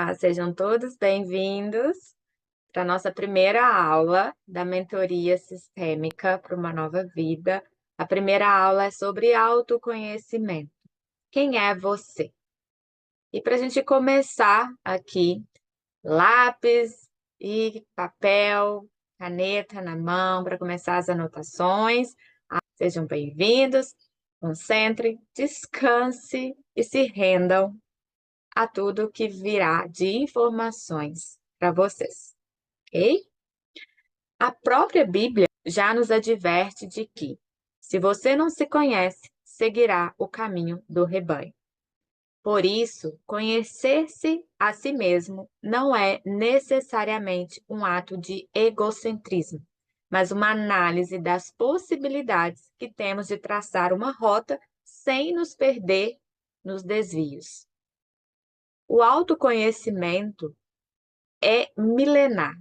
Olá, sejam todos bem-vindos para a nossa primeira aula da mentoria sistêmica para uma nova vida. A primeira aula é sobre autoconhecimento. Quem é você? E para a gente começar aqui, lápis e papel, caneta na mão para começar as anotações. Sejam bem-vindos, concentrem, descanse e se rendam a tudo que virá de informações para vocês, ok? A própria Bíblia já nos adverte de que, se você não se conhece, seguirá o caminho do rebanho. Por isso, conhecer-se a si mesmo não é necessariamente um ato de egocentrismo, mas uma análise das possibilidades que temos de traçar uma rota sem nos perder nos desvios. O autoconhecimento é milenar.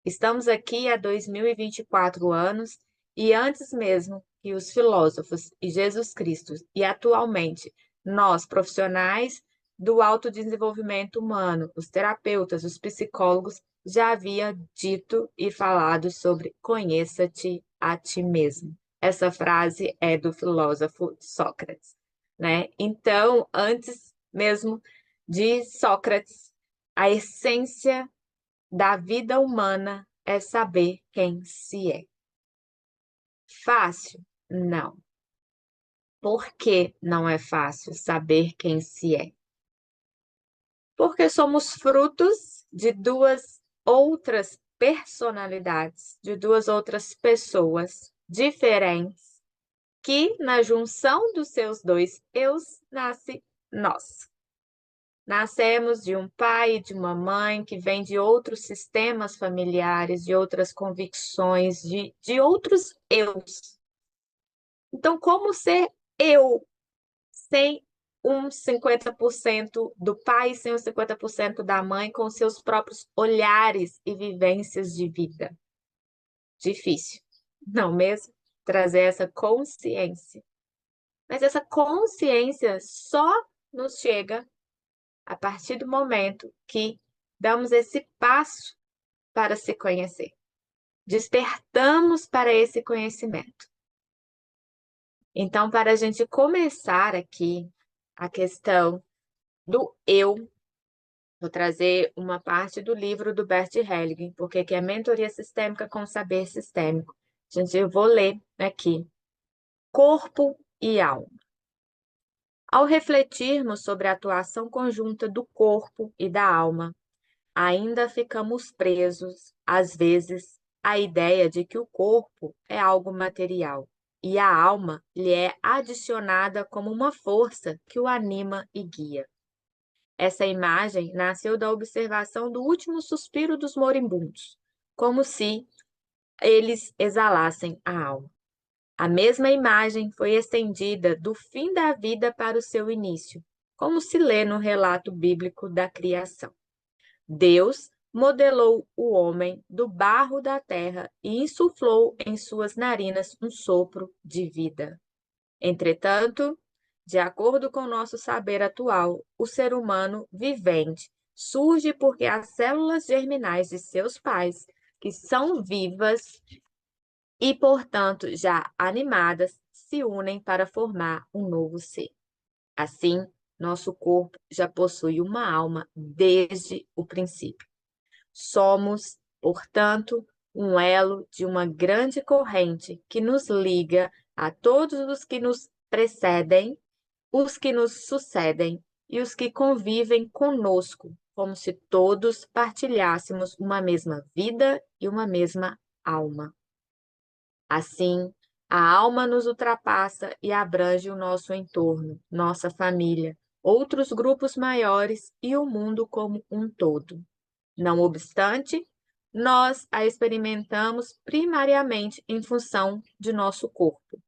Estamos aqui há 2024 anos e antes mesmo que os filósofos e Jesus Cristo e atualmente nós, profissionais do autodesenvolvimento humano, os terapeutas, os psicólogos, já havia dito e falado sobre conheça-te a ti mesmo. Essa frase é do filósofo Sócrates, né? Então, antes mesmo de Sócrates, a essência da vida humana é saber quem se é. Fácil? Não. Por que não é fácil saber quem se é? Porque somos frutos de duas outras personalidades, de duas outras pessoas diferentes, que na junção dos seus dois eus nasce nós. Nascemos de um pai e de uma mãe que vem de outros sistemas familiares, de outras convicções, de outros eus. Então, como ser eu sem um 50% do pai, sem os 50% da mãe, com seus próprios olhares e vivências de vida? Difícil, não mesmo? Trazer essa consciência. Mas essa consciência só nos chega a partir do momento que damos esse passo para se conhecer. Despertamos para esse conhecimento. Então, para a gente começar aqui a questão do eu, vou trazer uma parte do livro do Bert Hellinger, porque que é Mentoria Sistêmica com Saber Sistêmico. Gente, eu vou ler aqui. Corpo e alma. Ao refletirmos sobre a atuação conjunta do corpo e da alma, ainda ficamos presos, às vezes, à ideia de que o corpo é algo material e a alma lhe é adicionada como uma força que o anima e guia. Essa imagem nasceu da observação do último suspiro dos moribundos, como se eles exalassem a alma. A mesma imagem foi estendida do fim da vida para o seu início, como se lê no relato bíblico da criação. Deus modelou o homem do barro da terra e insuflou em suas narinas um sopro de vida. Entretanto, de acordo com nosso saber atual, o ser humano vivente surge porque as células germinais de seus pais, que são vivas e, portanto, já animadas, se unem para formar um novo ser. Assim, nosso corpo já possui uma alma desde o princípio. Somos, portanto, um elo de uma grande corrente que nos liga a todos os que nos precedem, os que nos sucedem e os que convivem conosco, como se todos partilhássemos uma mesma vida e uma mesma alma. Assim, a alma nos ultrapassa e abrange o nosso entorno, nossa família, outros grupos maiores e o mundo como um todo. Não obstante, nós a experimentamos primariamente em função de nosso corpo.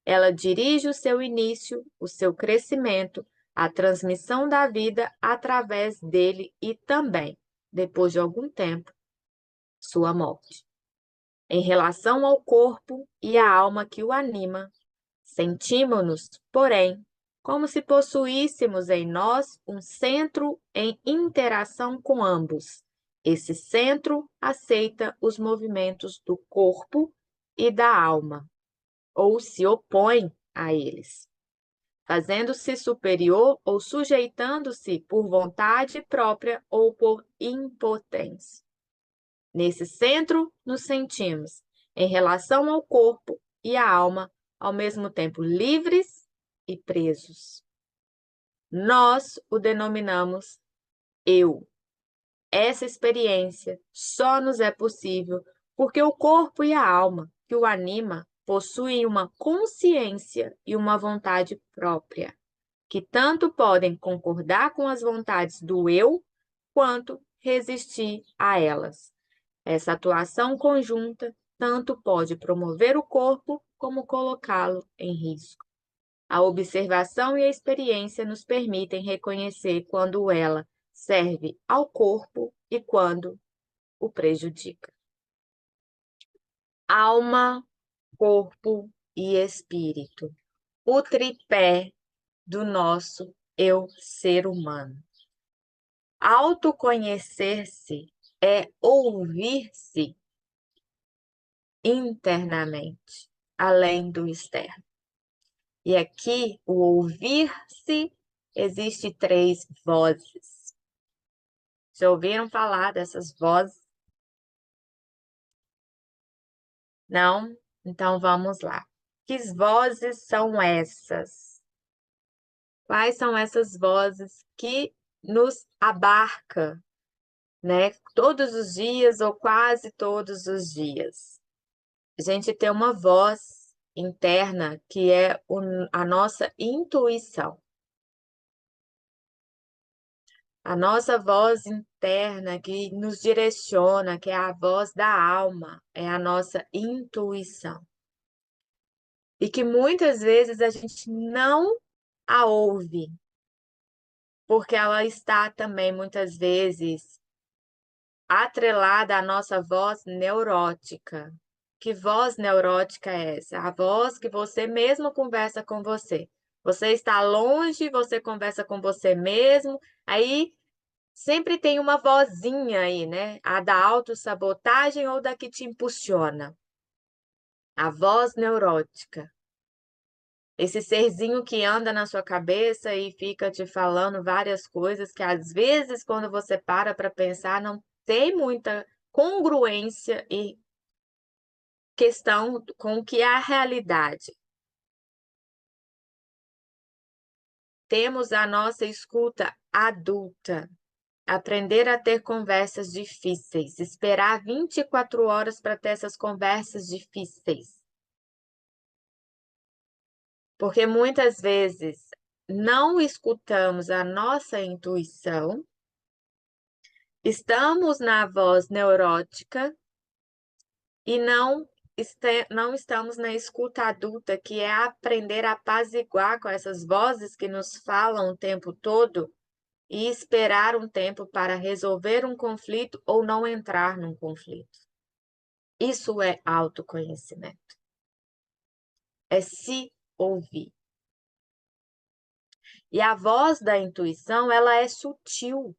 Ela dirige o seu início, o seu crescimento, a transmissão da vida através dele e também, depois de algum tempo, sua morte. Em relação ao corpo e à alma que o anima, sentimos-nos, porém, como se possuíssemos em nós um centro em interação com ambos. Esse centro aceita os movimentos do corpo e da alma, ou se opõe a eles, fazendo-se superior ou sujeitando-se por vontade própria ou por impotência. Nesse centro, nos sentimos, em relação ao corpo e à alma, ao mesmo tempo livres e presos. Nós o denominamos eu. Essa experiência só nos é possível porque o corpo e a alma que o anima possuem uma consciência e uma vontade própria, que tanto podem concordar com as vontades do eu, quanto resistir a elas. Essa atuação conjunta tanto pode promover o corpo como colocá-lo em risco. A observação e a experiência nos permitem reconhecer quando ela serve ao corpo e quando o prejudica. Alma, corpo e espírito. O tripé do nosso eu ser humano. Autoconhecer-se é ouvir-se internamente, além do externo. E aqui, o ouvir-se, existe 3 vozes. Já ouviram falar dessas vozes? Não? Então vamos lá. Que vozes são essas? Quais são essas vozes que nos abarca, né? Todos os dias ou quase todos os dias. A gente tem uma voz interna que é a nossa intuição. A nossa voz interna que nos direciona, que é a voz da alma, é a nossa intuição. E que muitas vezes a gente não a ouve, porque ela está também muitas vezes atrelada à nossa voz neurótica. Que voz neurótica é essa? A voz que você mesmo conversa com você. Você está longe, você conversa com você mesmo, aí sempre tem uma vozinha aí, né? A da autossabotagem ou da que te impulsiona. A voz neurótica. Esse serzinho que anda na sua cabeça e fica te falando várias coisas que às vezes quando você para pensar não tem muita congruência e questão com o que é a realidade. Temos a nossa escuta adulta. Aprender a ter conversas difíceis. Esperar 24 horas para ter essas conversas difíceis. Porque muitas vezes não escutamos a nossa intuição, estamos na voz neurótica e não estamos na escuta adulta, que é aprender a apaziguar com essas vozes que nos falam o tempo todo e esperar um tempo para resolver um conflito ou não entrar num conflito. Isso é autoconhecimento. É se ouvir. E a voz da intuição, ela é sutil.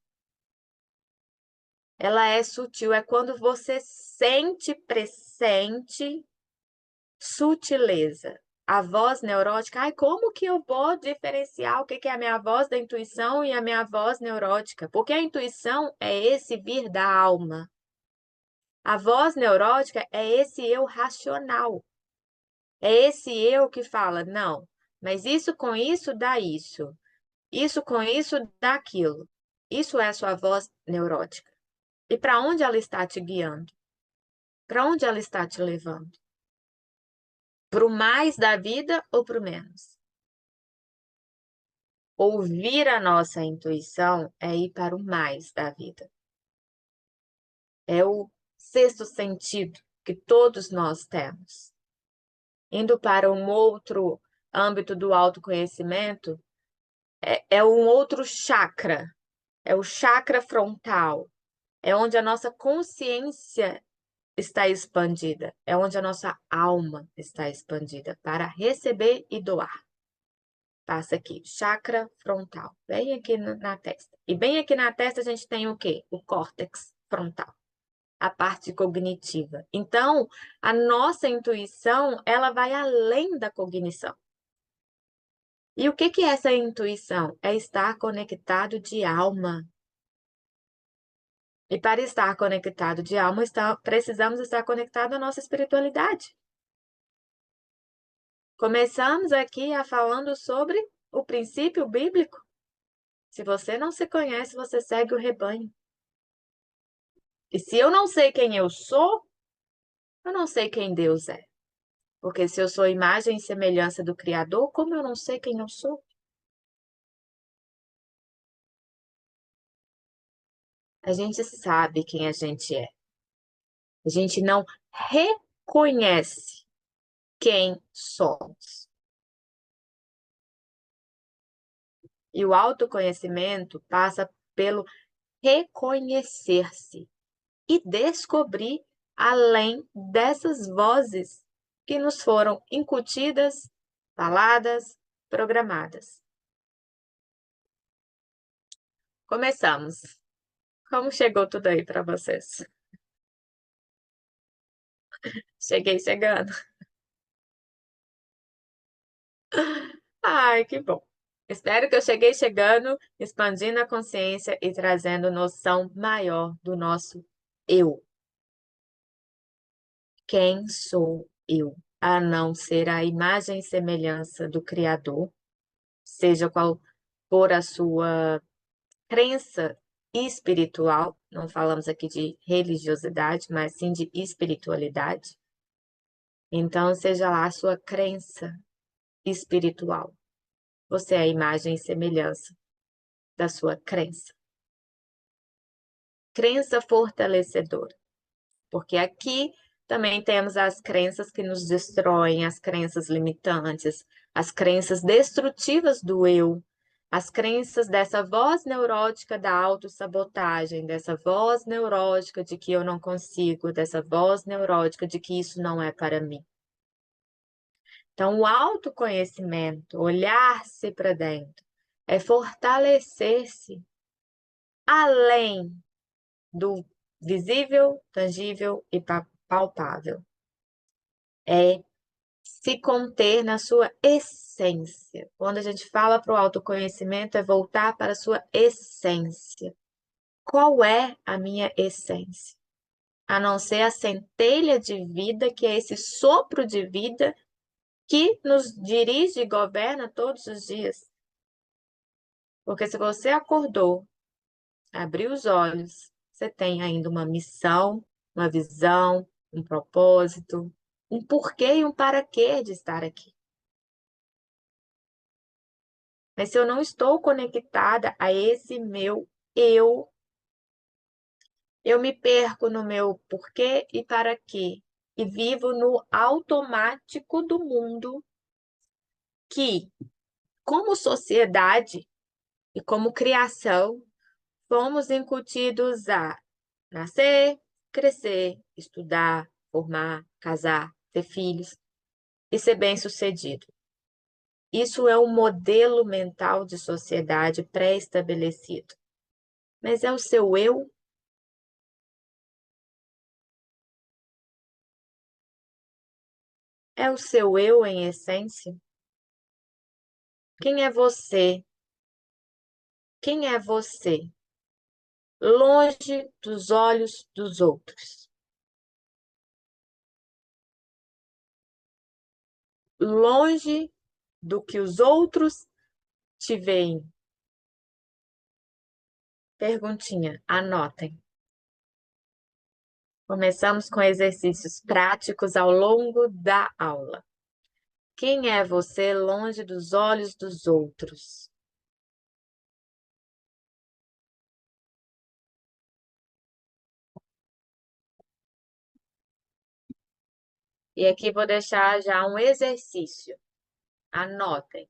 Ela é sutil, é quando você sente, pressente sutileza. A voz neurótica, ai, como que eu vou diferenciar o que é a minha voz da intuição e a minha voz neurótica? Porque a intuição é esse vir da alma. A voz neurótica é esse eu racional. É esse eu que fala, não, mas isso com isso dá isso. Isso com isso dá aquilo. Isso é a sua voz neurótica. E para onde ela está te guiando? Para onde ela está te levando? Para o mais da vida ou para o menos? Ouvir a nossa intuição é ir para o mais da vida. É o sexto sentido que todos nós temos. Indo para um outro âmbito do autoconhecimento, é um outro chakra, é o chakra frontal, é onde a nossa consciência está expandida, é onde a nossa alma está expandida para receber e doar. Passa aqui, chakra frontal, bem aqui na testa. E bem aqui na testa a gente tem o quê? O córtex frontal, a parte cognitiva. Então, a nossa intuição, ela vai além da cognição. E o que que é essa intuição? É estar conectado de alma. E para estar conectado de alma, precisamos estar conectado à nossa espiritualidade. Começamos aqui falando sobre o princípio bíblico. Se você não se conhece, você segue o rebanho. E se eu não sei quem eu não sei quem Deus é. Porque se eu sou imagem e semelhança do Criador, como eu não sei quem eu sou? A gente sabe quem a gente é. A gente não reconhece quem somos. E o autoconhecimento passa pelo reconhecer-se e descobrir além dessas vozes que nos foram incutidas, faladas, programadas. Começamos. Como chegou tudo aí para vocês? Cheguei chegando. Ai, que bom. Espero que eu cheguei chegando, expandindo a consciência e trazendo noção maior do nosso eu. Quem sou eu? A não ser a imagem e semelhança do Criador, seja qual for a sua crença espiritual, não falamos aqui de religiosidade, mas sim de espiritualidade. Então, seja lá a sua crença espiritual. Você é a imagem e semelhança da sua crença. Crença fortalecedora. Porque aqui também temos as crenças que nos destroem, as crenças limitantes, as crenças destrutivas do eu, as crenças dessa voz neurótica da autossabotagem, dessa voz neurótica de que eu não consigo, dessa voz neurótica de que isso não é para mim. Então, o autoconhecimento, olhar-se para dentro, é fortalecer-se além do visível, tangível e palpável. É se conter na sua essência. Quando a gente fala para o autoconhecimento, é voltar para a sua essência. Qual é a minha essência? A não ser a centelha de vida, que é esse sopro de vida que nos dirige e governa todos os dias. Porque se você acordou, abriu os olhos, você tem ainda uma missão, uma visão, um propósito, um porquê e um para quê de estar aqui. Mas se eu não estou conectada a esse meu eu me perco no meu porquê e para quê. E vivo no automático do mundo que, como sociedade e como criação, fomos incutidos a nascer, crescer, estudar, formar, casar, ter filhos e ser bem-sucedido. Isso é um modelo mental de sociedade pré-estabelecido. Mas é o seu eu? É o seu eu em essência? Quem é você? Quem é você? Longe dos olhos dos outros. Longe do que os outros te veem. Perguntinha, anotem. Começamos com exercícios práticos ao longo da aula. Quem é você longe dos olhos dos outros? E aqui vou deixar já um exercício. Anotem.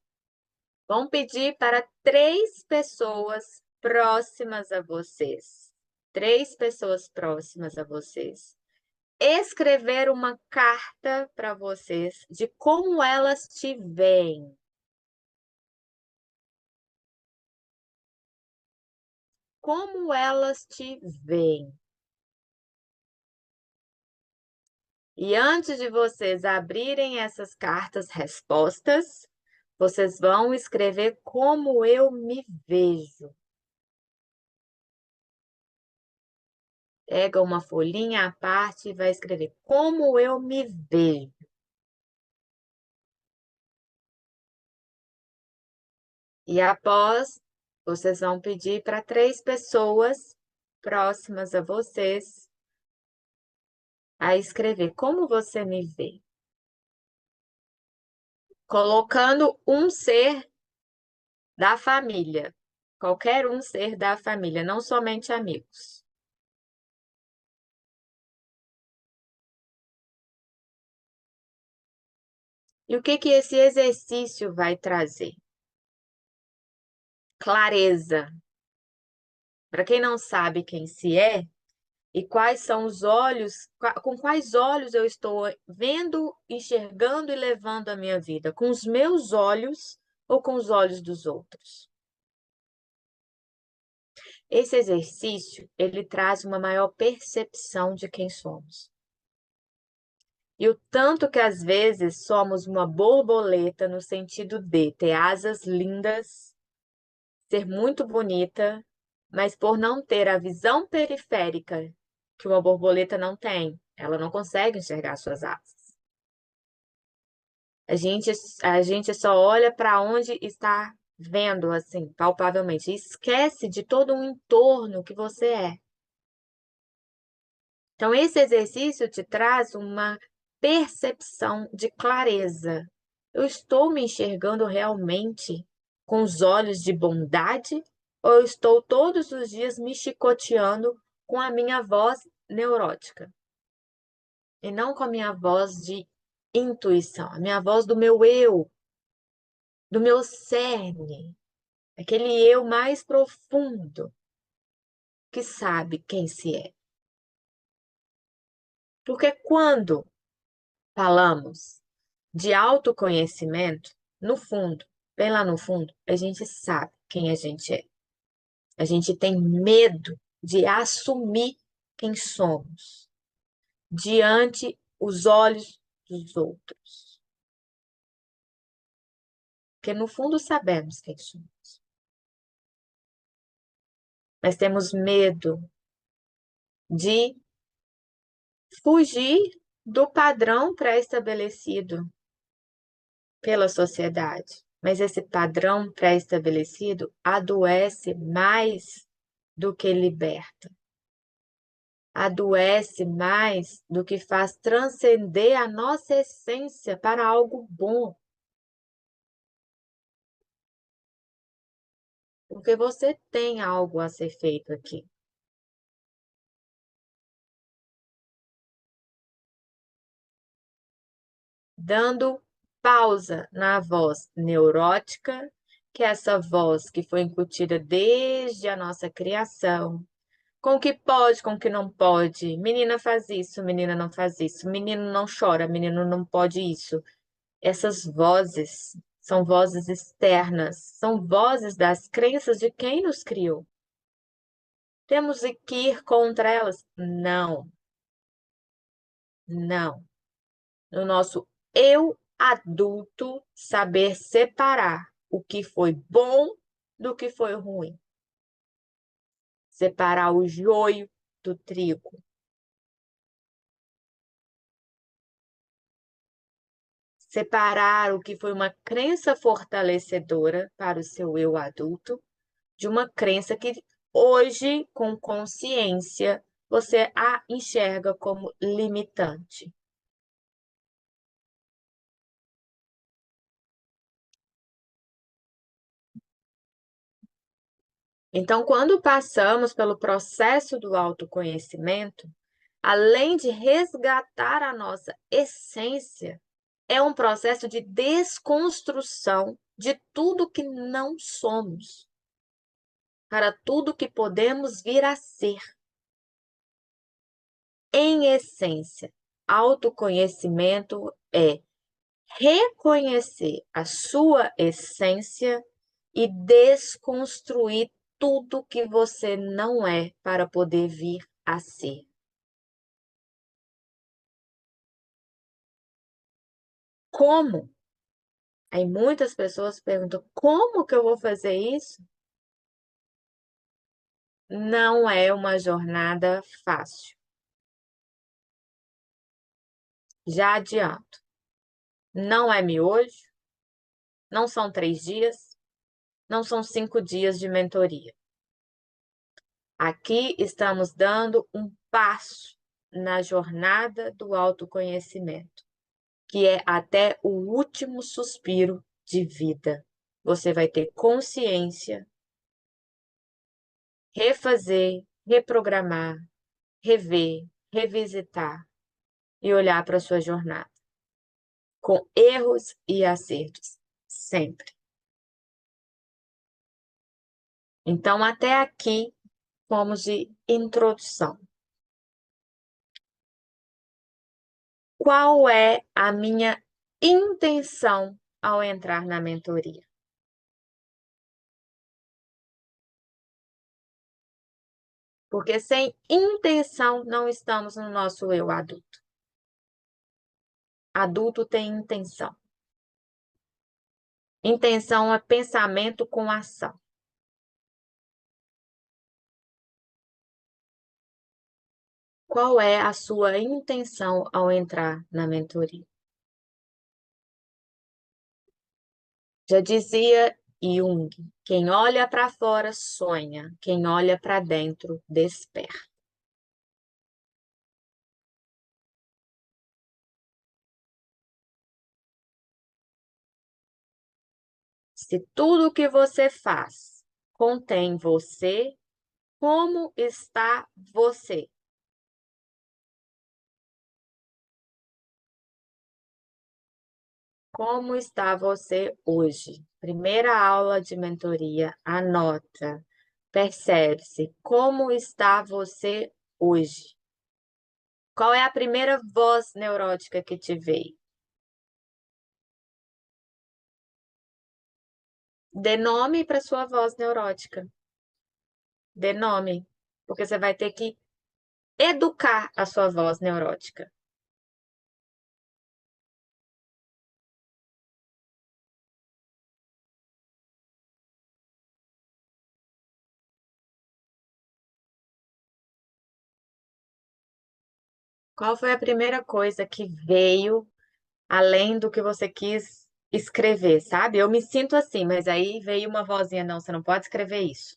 Vão pedir para 3 pessoas próximas a vocês. 3 pessoas próximas a vocês. Escrever uma carta para vocês de como elas te veem. como elas te veem. E antes de vocês abrirem essas cartas respostas, vocês vão escrever como eu me vejo. Pega uma folhinha à parte e vai escrever como eu me vejo. E após, vocês vão pedir para 3 pessoas próximas a vocês a escrever como você me vê. Colocando um ser da família. Qualquer um ser da família, não somente amigos. E o que que esse exercício vai trazer? Clareza. Para quem não sabe quem se é e quais são os olhos, com quais olhos eu estou vendo, enxergando e levando a minha vida, com os meus olhos ou com os olhos dos outros. Esse exercício, ele traz uma maior percepção de quem somos. E o tanto que às vezes somos uma borboleta no sentido de ter asas lindas, ser muito bonita, mas por não ter a visão periférica que uma borboleta não tem, ela não consegue enxergar suas asas. A gente, a gente só olha para onde está vendo, assim, palpavelmente, e esquece de todo um entorno que você é. Então, esse exercício te traz uma percepção de clareza. Eu estou me enxergando realmente com os olhos de bondade ou eu estou todos os dias me chicoteando com a minha voz neurótica e não com a minha voz de intuição, a minha voz do meu eu, do meu cerne, aquele eu mais profundo que sabe quem se é. Porque quando falamos de autoconhecimento, no fundo, bem lá no fundo, a gente sabe quem a gente é. A gente tem medo de assumir quem somos diante os olhos dos outros. Porque no fundo sabemos quem somos. Mas temos medo de fugir do padrão pré-estabelecido pela sociedade. Mas esse padrão pré-estabelecido adoece mais do que liberta. Adoece mais do que faz transcender a nossa essência para algo bom. Porque você tem algo a ser feito aqui. Dando pausa na voz neurótica, que é essa voz que foi incutida desde a nossa criação, com o que pode, com o que não pode. Menina faz isso, menina não faz isso. Menino não chora, menino não pode isso. Essas vozes são vozes externas, são vozes das crenças de quem nos criou. Temos que ir contra elas? Não, não. No nosso eu adulto, saber separar o que foi bom do que foi ruim. Separar o joio do trigo. Separar o que foi uma crença fortalecedora para o seu eu adulto de uma crença que hoje, com consciência, você a enxerga como limitante. Então, quando passamos pelo processo do autoconhecimento, além de resgatar a nossa essência, é um processo de desconstrução de tudo que não somos, para tudo que podemos vir a ser. Em essência, autoconhecimento é reconhecer a sua essência e desconstruir tudo que você não é para poder vir a ser. Como? Aí muitas pessoas perguntam: como que eu vou fazer isso? Não é uma jornada fácil. Já adianto. Não é miojo, não são 3 dias, não são 5 dias de mentoria. Aqui estamos dando um passo na jornada do autoconhecimento, que é até o último suspiro de vida. Você vai ter consciência, refazer, reprogramar, rever, revisitar e olhar para a sua jornada, com erros e acertos, sempre. Então, até aqui, fomos de introdução. Qual é a minha intenção ao entrar na mentoria? Porque sem intenção não estamos no nosso eu adulto. Adulto tem intenção. Intenção é pensamento com ação. Qual é a sua intenção ao entrar na mentoria? Já dizia Jung, quem olha para fora sonha, quem olha para dentro desperta. Se tudo que você faz contém você, como está você? Como está você hoje? Primeira aula de mentoria, anota, percebe-se. Como está você hoje? Qual é a primeira voz neurótica que te veio? Dê nome para sua voz neurótica. Dê nome, porque você vai ter que educar a sua voz neurótica. Qual foi a primeira coisa que veio além do que você quis escrever, sabe? Eu me sinto assim, mas aí veio uma vozinha, não, você não pode escrever isso.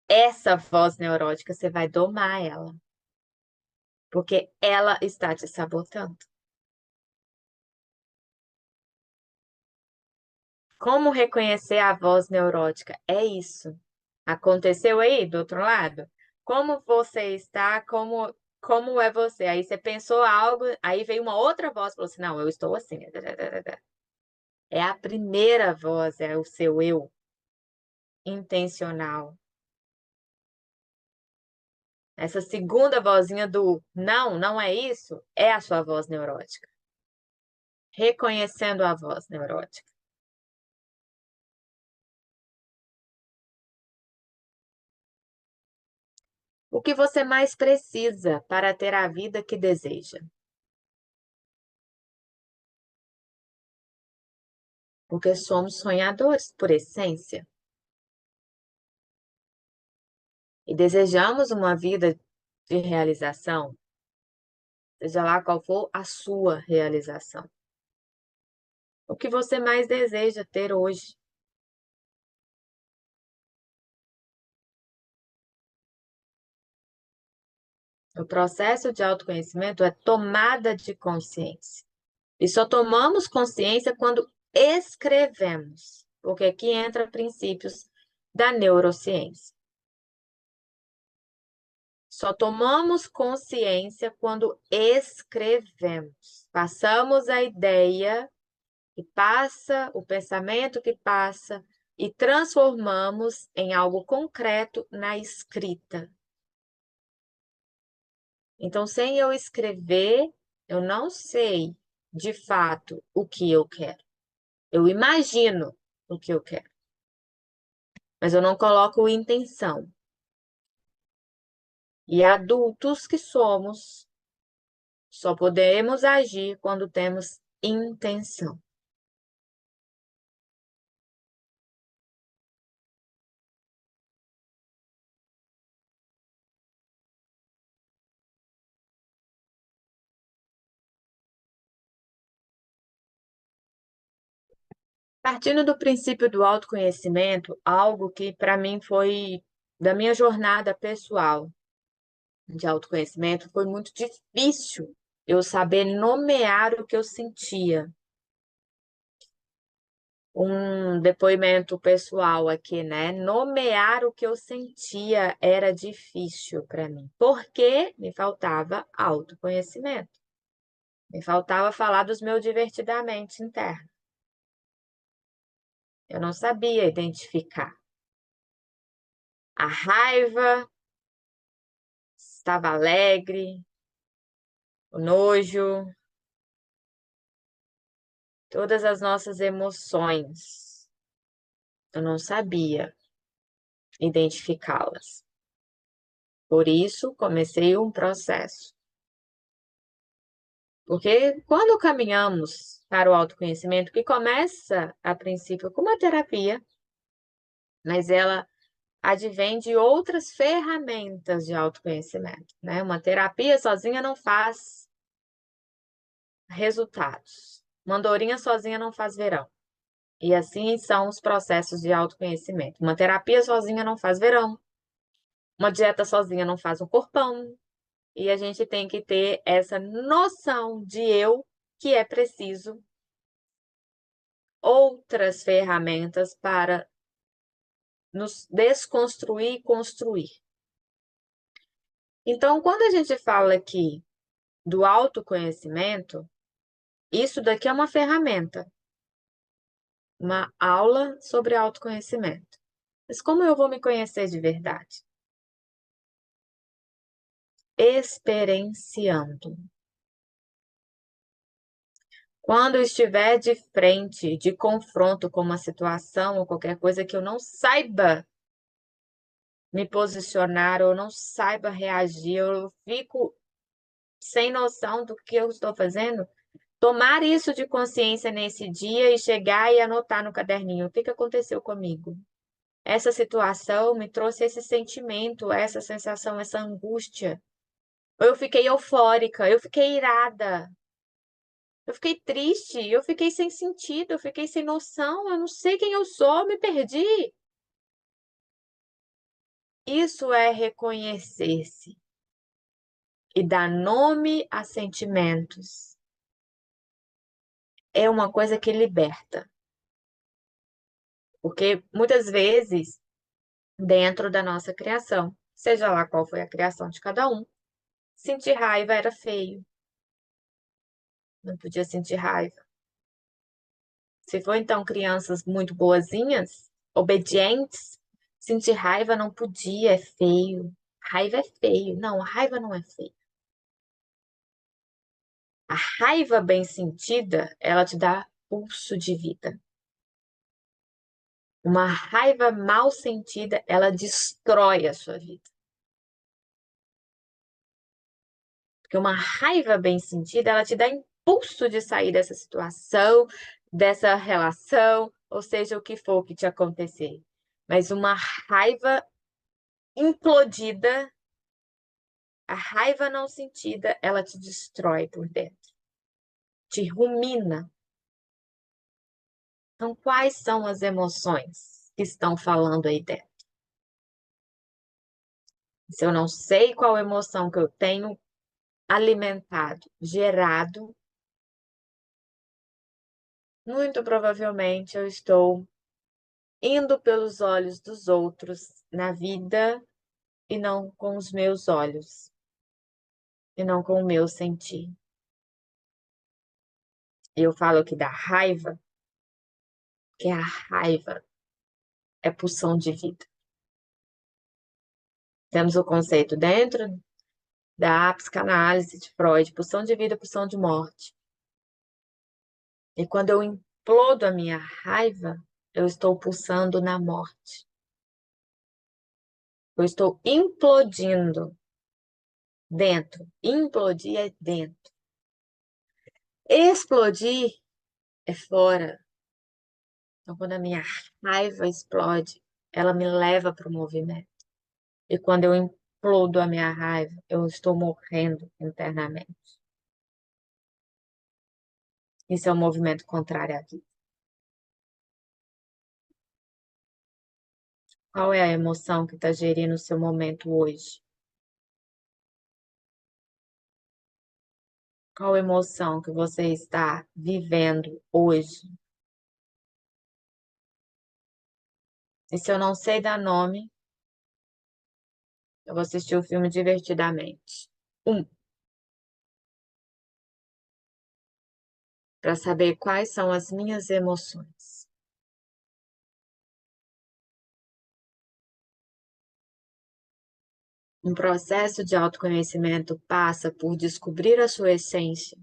Essa voz neurótica, você vai domar ela, porque ela está te sabotando. Como reconhecer a voz neurótica? É isso. Aconteceu aí do outro lado? Como você está? Como é você? Aí você pensou algo, aí veio uma outra voz e falou assim: não, eu estou assim. É a primeira voz, é o seu eu intencional. Essa segunda vozinha do não, não é isso, é a sua voz neurótica. Reconhecendo a voz neurótica. O que você mais precisa para ter a vida que deseja? Porque somos sonhadores por essência e desejamos uma vida de realização, seja lá qual for a sua realização. O que você mais deseja ter hoje? O processo de autoconhecimento é tomada de consciência. E só tomamos consciência quando escrevemos, porque aqui entra princípios da neurociência. Só tomamos consciência quando escrevemos. Passamos a ideia que passa, o pensamento que passa, e transformamos em algo concreto na escrita. Então, sem eu escrever, eu não sei de fato o que eu quero. Eu imagino o que eu quero. mas eu não coloco intenção. E adultos que somos, só podemos agir quando temos intenção. Partindo do princípio do autoconhecimento, algo que para mim foi da minha jornada pessoal de autoconhecimento, foi muito difícil eu saber nomear o que eu sentia. Um depoimento pessoal aqui, né? Nomear o que eu sentia era difícil para mim, porque me faltava autoconhecimento. Me faltava falar dos meus divertidamente internos. Eu não sabia identificar a raiva, estava alegre, o nojo, todas as nossas emoções. Eu não sabia identificá-las. Por isso, comecei um processo. Porque quando caminhamos para o autoconhecimento, que começa a princípio com uma terapia, mas ela advém de outras ferramentas de autoconhecimento, né? Uma terapia sozinha não faz resultados. Uma andorinha sozinha não faz verão. E assim são os processos de autoconhecimento. Uma terapia sozinha não faz verão. Uma dieta sozinha não faz um corpão. E a gente tem que ter essa noção de eu que é preciso outras ferramentas para nos desconstruir e construir. Então, quando a gente fala aqui do autoconhecimento, isso daqui é uma ferramenta, uma aula sobre autoconhecimento. Mas como eu vou me conhecer de verdade? Experienciando. Quando eu estiver de frente, de confronto com uma situação ou qualquer coisa que eu não saiba me posicionar ou não saiba reagir, eu fico sem noção do que eu estou fazendo, tomar isso de consciência nesse dia e chegar e anotar no caderninho o que que aconteceu comigo. Essa situação me trouxe esse sentimento, essa sensação, essa angústia. Eu fiquei eufórica, eu fiquei irada, eu fiquei triste, eu fiquei sem sentido, eu fiquei sem noção, eu não sei quem eu sou, me perdi. Isso é reconhecer-se e dar nome a sentimentos. É uma coisa que liberta, porque muitas vezes, dentro da nossa criação, seja lá qual foi a criação de cada um, sentir raiva era feio, não podia sentir raiva. Se for então crianças muito boazinhas, obedientes, sentir raiva não podia, é feio. Raiva é feio. Não, a raiva não é feia. A raiva bem sentida, ela te dá pulso de vida. Uma raiva mal sentida, ela destrói a sua vida. Porque uma raiva bem sentida, ela te dá impulso de sair dessa situação, dessa relação, ou seja, o que for que te acontecer. Mas uma raiva implodida, a raiva não sentida, ela te destrói por dentro, te rumina. Então, quais são as emoções que estão falando aí dentro? Se eu não sei qual emoção que eu tenho alimentado, gerado, muito provavelmente eu estou indo pelos olhos dos outros na vida e não com os meus olhos, e não com o meu sentir. Eu falo aqui da raiva, que a raiva é pulsão de vida. Temos o conceito dentro da psicanálise de Freud, pulsão de vida, pulsão de morte. E quando eu implodo a minha raiva, eu estou pulsando na morte. Eu estou implodindo dentro. Implodir é dentro. Explodir é fora. Então, quando a minha raiva explode, ela me leva para o movimento. E quando eu implodo a minha raiva, eu estou morrendo internamente. Isso é um movimento contrário à vida. Qual é a emoção que está gerindo o seu momento hoje? Qual emoção que você está vivendo hoje? E se eu não sei dar nome, eu vou assistir o filme divertidamente. Para saber quais são as minhas emoções. Um processo de autoconhecimento passa por descobrir a sua essência,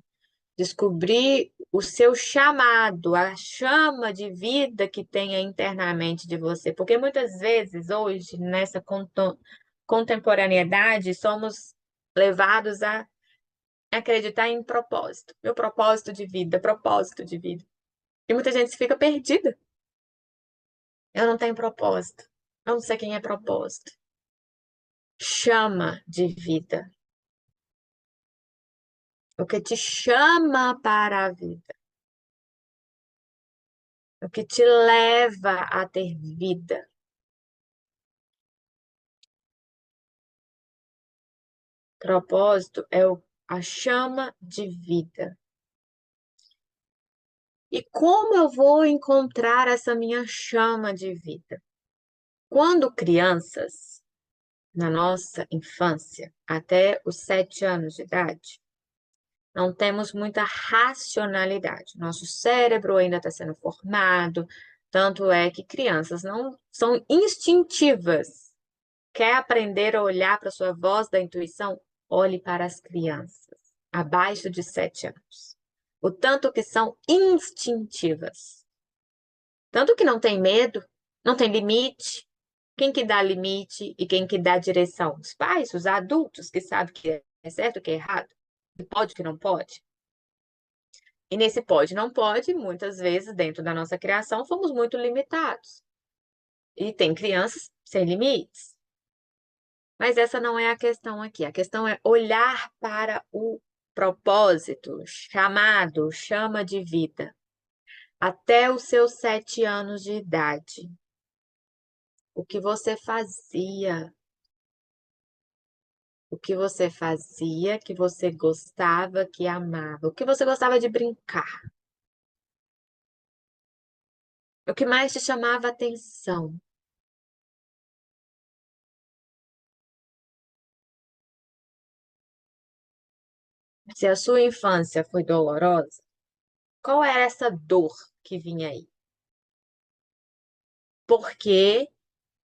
descobrir o seu chamado, a chama de vida que tenha internamente de você. Porque muitas vezes, hoje, nessa contemporaneidade, somos levados a acreditar em propósito. Meu propósito de vida, propósito de vida. E muita gente fica perdida. Eu não tenho propósito. Eu não sei quem é propósito. Chama de vida. O que te chama para a vida. O que te leva a ter vida. Propósito é a chama de vida. E como eu vou encontrar essa minha chama de vida? Quando crianças, na nossa infância, até os 7 anos de idade, não temos muita racionalidade. Nosso cérebro ainda está sendo formado, tanto é que crianças não são instintivas. Quer aprender a olhar para a sua voz da intuição? Olhe para as crianças abaixo de 7 anos. O tanto que são instintivas. Tanto que não tem medo, não tem limite. Quem que dá limite e quem que dá direção? Os pais, os adultos que sabem o que é certo e o que é errado, que pode e que não pode. E nesse pode, não pode, muitas vezes, dentro da nossa criação, fomos muito limitados. E tem crianças sem limites. Mas essa não é a questão aqui. A questão é olhar para o propósito, chamado, chama de vida, até os seus 7 anos de idade. O que você fazia? O que você fazia, que você gostava, que amava? O que você gostava de brincar? O que mais te chamava atenção? Se a sua infância foi dolorosa, qual era essa dor que vinha aí? Porque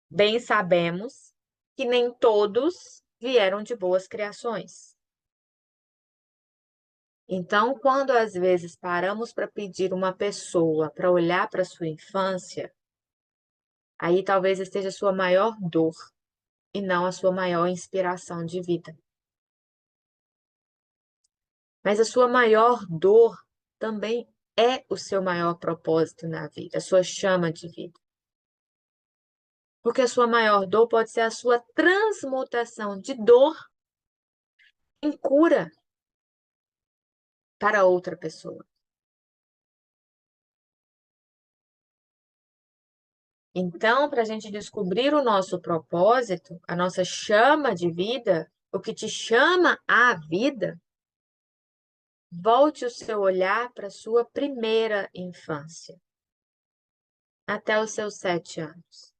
bem sabemos que nem todos vieram de boas criações. Então, quando às vezes paramos para pedir uma pessoa para olhar para sua infância, aí talvez esteja a sua maior dor e não a sua maior inspiração de vida. Mas a sua maior dor também é o seu maior propósito na vida, a sua chama de vida. Porque a sua maior dor pode ser a sua transmutação de dor em cura para outra pessoa. Então, para a gente descobrir o nosso propósito, a nossa chama de vida, o que te chama à vida, volte o seu olhar para a sua primeira infância, até os seus 7 anos.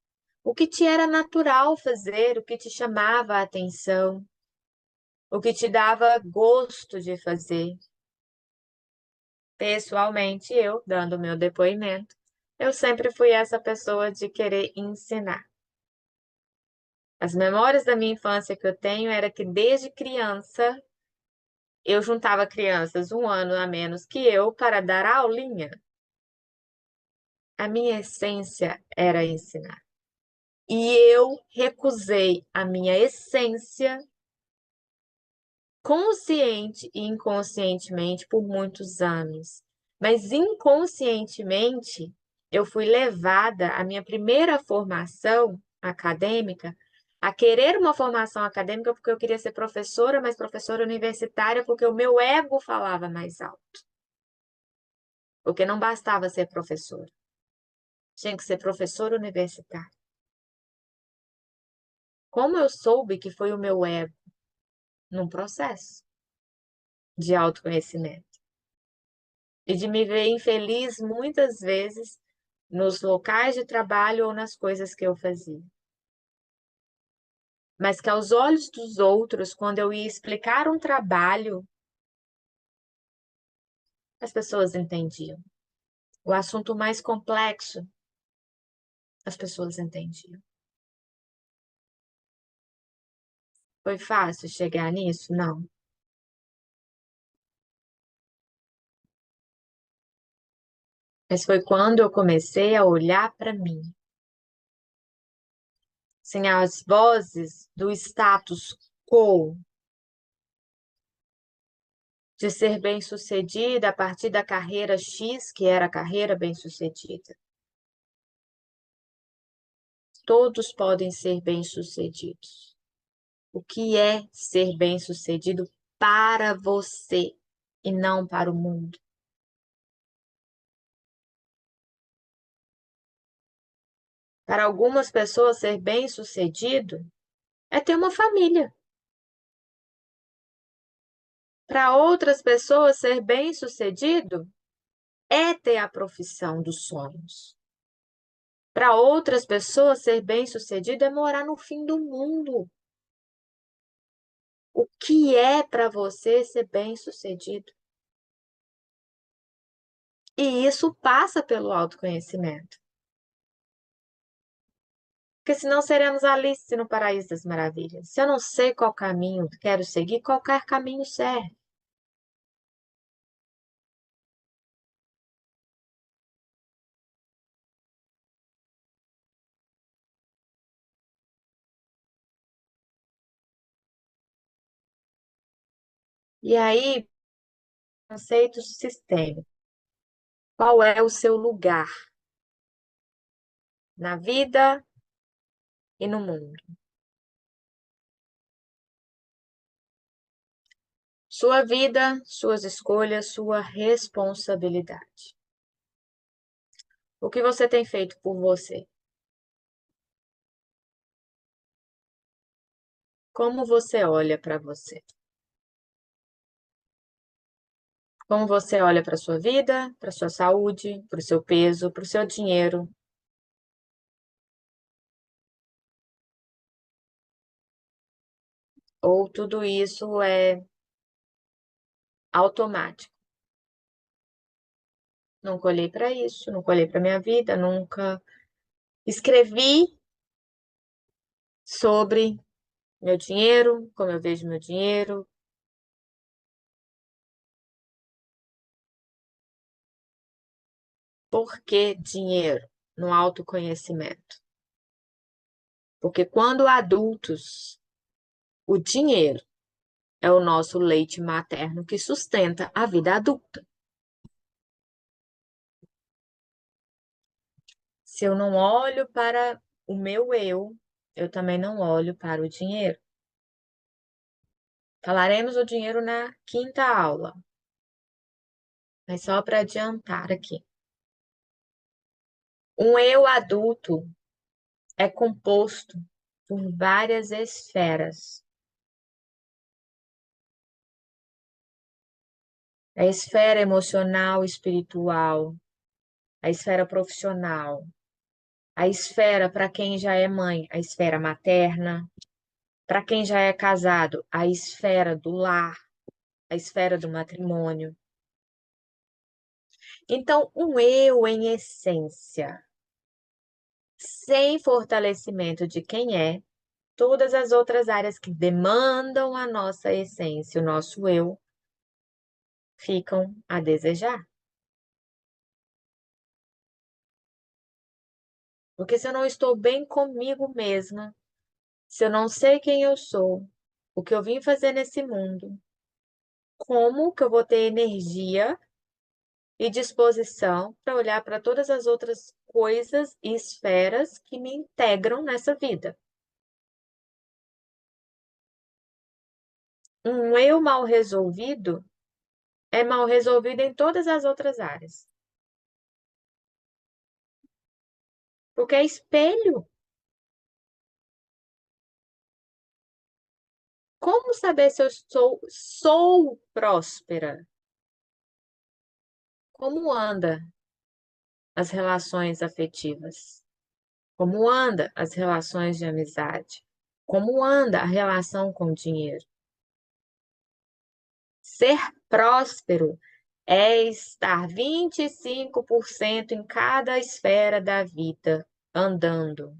O que te era natural fazer, o que te chamava a atenção, o que te dava gosto de fazer. Pessoalmente, eu, dando o meu depoimento, eu sempre fui essa pessoa de querer ensinar. As memórias da minha infância que eu tenho era que desde criança eu juntava crianças 1 ano a menos que eu para dar aulinha. A minha essência era ensinar. E eu recusei a minha essência, consciente e inconscientemente, por muitos anos. Mas inconscientemente, eu fui levada à minha primeira formação acadêmica, a querer uma formação acadêmica porque eu queria ser professora, mas professora universitária, porque o meu ego falava mais alto. Porque não bastava ser professora, tinha que ser professora universitária. Como eu soube que foi o meu ego num processo de autoconhecimento e de me ver infeliz muitas vezes nos locais de trabalho ou nas coisas que eu fazia. Mas que aos olhos dos outros, quando eu ia explicar um trabalho, as pessoas entendiam. O assunto mais complexo, as pessoas entendiam. Foi fácil chegar nisso? Não. Mas foi quando eu comecei a olhar para mim. Sem as vozes do status quo de ser bem-sucedida a partir da carreira X, que era a carreira bem-sucedida. Todos podem ser bem-sucedidos. O que é ser bem-sucedido para você e não para o mundo? Para algumas pessoas, ser bem-sucedido é ter uma família. Para outras pessoas, ser bem-sucedido é ter a profissão dos sonhos. Para outras pessoas, ser bem-sucedido é morar no fim do mundo. O que é para você ser bem-sucedido? E isso passa pelo autoconhecimento. Porque senão seremos Alice no Paraíso das Maravilhas. Se eu não sei qual caminho quero seguir, qualquer caminho serve. E aí, conceito sistêmico. Qual é o seu lugar na vida e no mundo? Sua vida, suas escolhas, sua responsabilidade. O que você tem feito por você? Como você olha para você? Como você olha para sua vida, para sua saúde, para o seu peso, para o seu dinheiro? Ou tudo isso é automático? Nunca olhei para isso, nunca olhei para minha vida, nunca escrevi sobre meu dinheiro, como eu vejo meu dinheiro. Por que dinheiro no autoconhecimento? Porque quando adultos, o dinheiro é o nosso leite materno que sustenta a vida adulta. Se eu não olho para o meu eu também não olho para o dinheiro. Falaremos do dinheiro na quinta aula, mas só para adiantar aqui. Um eu adulto é composto por várias esferas. A esfera emocional, espiritual, a esfera profissional, a esfera para quem já é mãe, a esfera materna, para quem já é casado, a esfera do lar, a esfera do matrimônio. Então, um eu em essência, sem fortalecimento de quem é, todas as outras áreas que demandam a nossa essência, o nosso eu, ficam a desejar. Porque se eu não estou bem comigo mesma, se eu não sei quem eu sou, o que eu vim fazer nesse mundo, como que eu vou ter energia e disposição para olhar para todas as outras coisas e esferas que me integram nessa vida? Um eu mal resolvido é mal resolvido em todas as outras áreas, porque é espelho. Como saber se eu sou próspera? Como anda as relações afetivas? Como anda as relações de amizade? Como anda a relação com o dinheiro? Ser próspero é estar 25% em cada esfera da vida andando.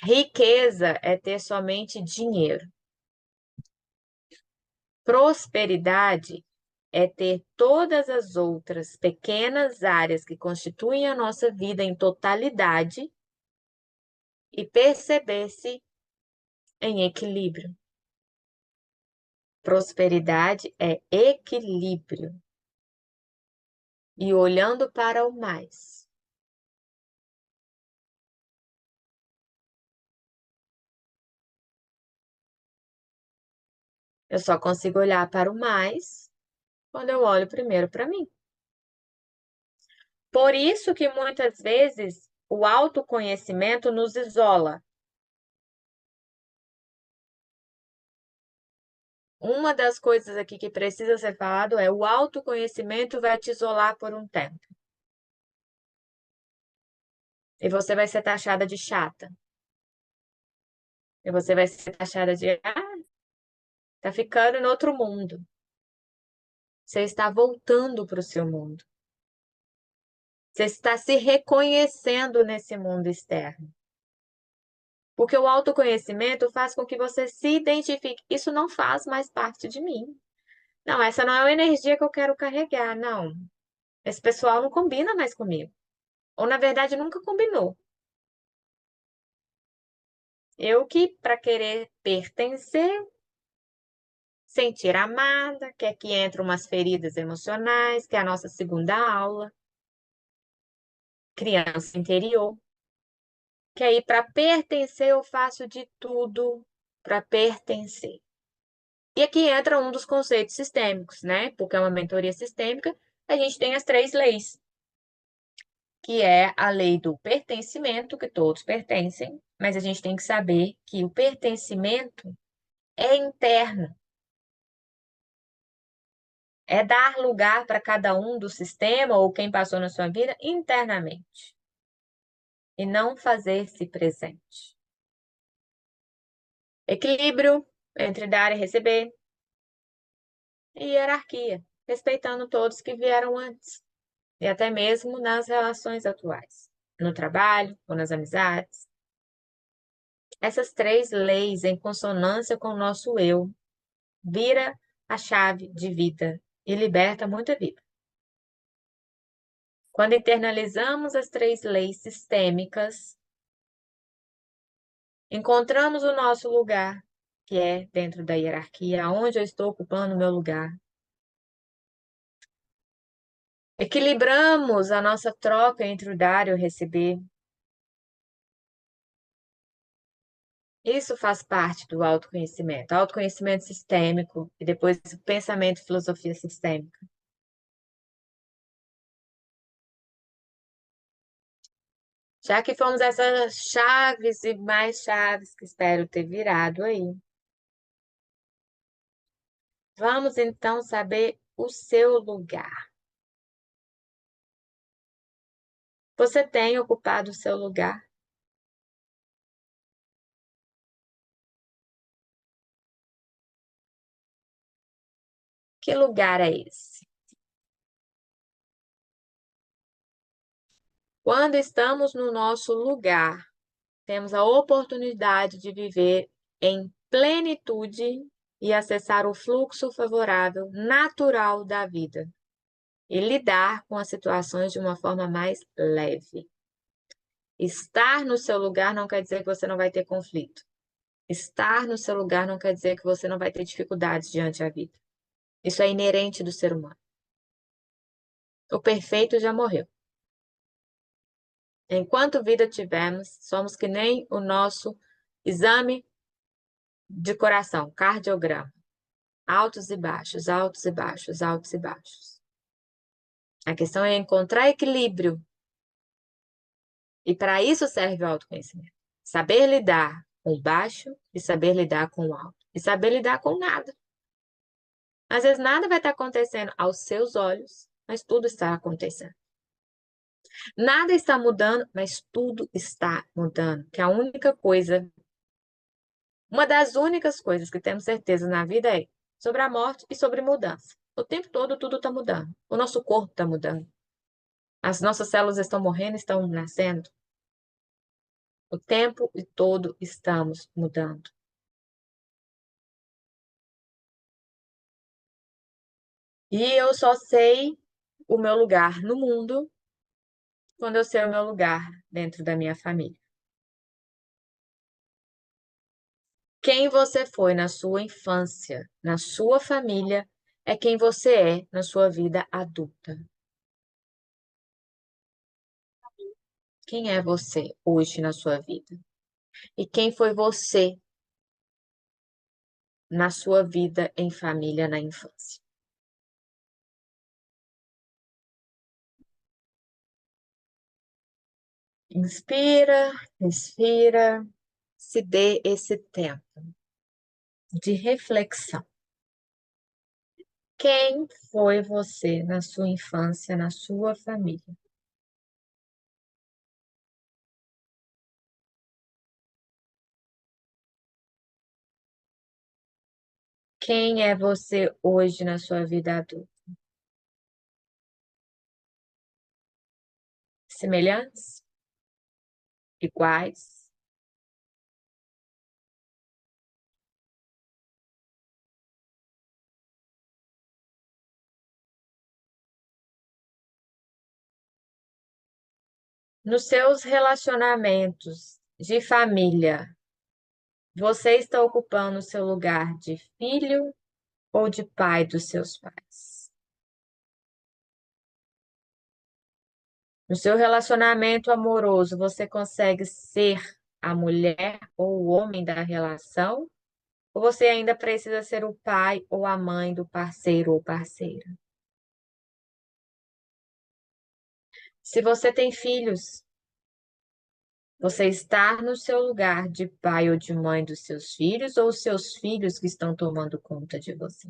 Riqueza é ter somente dinheiro. Prosperidade é ter todas as outras pequenas áreas que constituem a nossa vida em totalidade e perceber-se em equilíbrio. Prosperidade é equilíbrio e olhando para o mais. Eu só consigo olhar para o mais quando eu olho primeiro para mim. Por isso que muitas vezes o autoconhecimento nos isola. Uma das coisas aqui que precisa ser falado é o autoconhecimento vai te isolar por um tempo. E você vai ser taxada de chata. E você vai ser taxada de, tá ficando em outro mundo. Você está voltando para o seu mundo. Você está se reconhecendo nesse mundo externo. Porque o autoconhecimento faz com que você se identifique. Isso não faz mais parte de mim. Não, essa não é a energia que eu quero carregar. Não. Esse pessoal não combina mais comigo. Ou, na verdade, nunca combinou. Eu que, para querer pertencer, sentir amada, quer que entre umas feridas emocionais, que é a nossa segunda aula, criança interior, que aí para pertencer eu faço de tudo para pertencer. E aqui entra um dos conceitos sistêmicos, né? Porque é uma mentoria sistêmica, a gente tem as três leis, que é a lei do pertencimento, que todos pertencem, mas a gente tem que saber que o pertencimento é interno, é dar lugar para cada um do sistema ou quem passou na sua vida internamente, e não fazer-se presente. Equilíbrio entre dar e receber, e hierarquia, respeitando todos que vieram antes, e até mesmo nas relações atuais, no trabalho ou nas amizades. Essas três leis, em consonância com o nosso eu, vira a chave de vida e liberta muita vida. Quando internalizamos as três leis sistêmicas, encontramos o nosso lugar, que é dentro da hierarquia, onde eu estou ocupando o meu lugar. Equilibramos a nossa troca entre o dar e o receber. Isso faz parte do autoconhecimento, autoconhecimento sistêmico e depois o pensamento e filosofia sistêmica. Já que fomos essas chaves e mais chaves que espero ter virado aí, vamos então saber o seu lugar. Você tem ocupado o seu lugar? Que lugar é esse? Quando estamos no nosso lugar, temos a oportunidade de viver em plenitude e acessar o fluxo favorável, natural da vida e lidar com as situações de uma forma mais leve. Estar no seu lugar não quer dizer que você não vai ter conflito. Estar no seu lugar não quer dizer que você não vai ter dificuldades diante da vida. Isso é inerente do ser humano. O perfeito já morreu. Enquanto vida tivermos, somos que nem o nosso exame de coração, cardiograma. Altos e baixos, altos e baixos, altos e baixos. A questão é encontrar equilíbrio. E para isso serve o autoconhecimento. Saber lidar com o baixo e saber lidar com o alto. E saber lidar com nada. Às vezes nada vai estar acontecendo aos seus olhos, mas tudo está acontecendo. Nada está mudando, mas tudo está mudando. Que a única coisa, uma das únicas coisas que temos certeza na vida é sobre a morte e sobre mudança. O tempo todo tudo está mudando. O nosso corpo está mudando. As nossas células estão morrendo, estão nascendo. O tempo e todo estamos mudando. E eu só sei o meu lugar no mundo quando eu sei o meu lugar dentro da minha família. Quem você foi na sua infância, na sua família, é quem você é na sua vida adulta. Quem é você hoje na sua vida? E quem foi você na sua vida em família na infância? Inspira, respira, se dê esse tempo de reflexão. Quem foi você na sua infância, na sua família? Quem é você hoje na sua vida adulta? Semelhantes? Iguais? Nos seus relacionamentos de família, você está ocupando o seu lugar de filho ou de pai dos seus pais? No seu relacionamento amoroso, você consegue ser a mulher ou o homem da relação? Ou você ainda precisa ser o pai ou a mãe do parceiro ou parceira? Se você tem filhos, você está no seu lugar de pai ou de mãe dos seus filhos ou os seus filhos que estão tomando conta de você?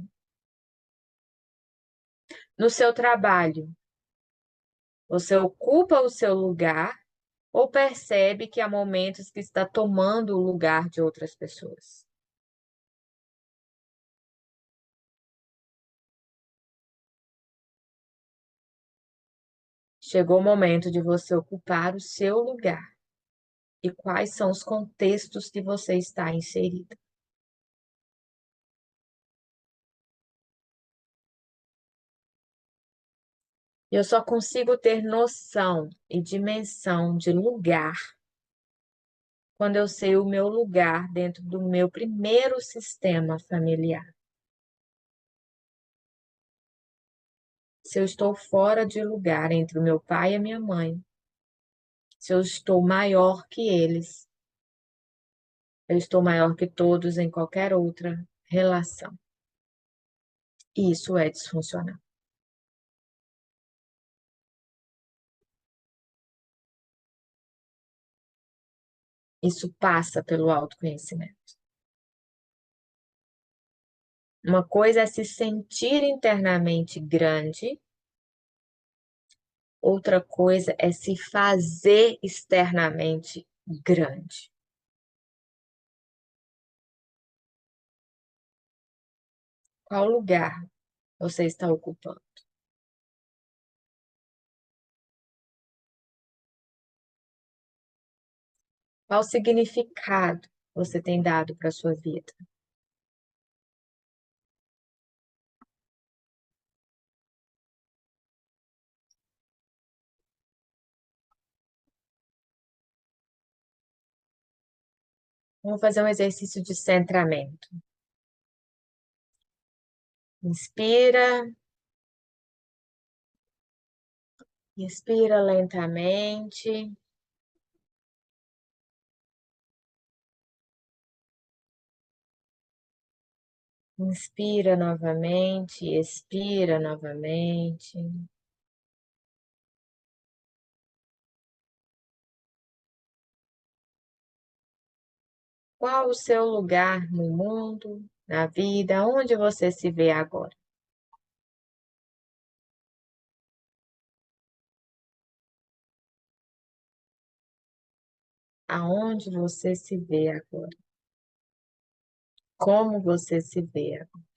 No seu trabalho, você ocupa o seu lugar ou percebe que há momentos que está tomando o lugar de outras pessoas? Chegou o momento de você ocupar o seu lugar. E quais são os contextos que você está inserido? Eu só consigo ter noção e dimensão de lugar quando eu sei o meu lugar dentro do meu primeiro sistema familiar. Se eu estou fora de lugar entre o meu pai e a minha mãe, se eu estou maior que eles, eu estou maior que todos em qualquer outra relação. E isso é disfuncional. Isso passa pelo autoconhecimento. Uma coisa é se sentir internamente grande, outra coisa é se fazer externamente grande. Qual lugar você está ocupando? Qual significado você tem dado para a sua vida? Vamos fazer um exercício de centramento. Inspira, expira lentamente. Inspira novamente, expira novamente. Qual o seu lugar no mundo, na vida, onde você se vê agora? Aonde você se vê agora? Como você se vê agora?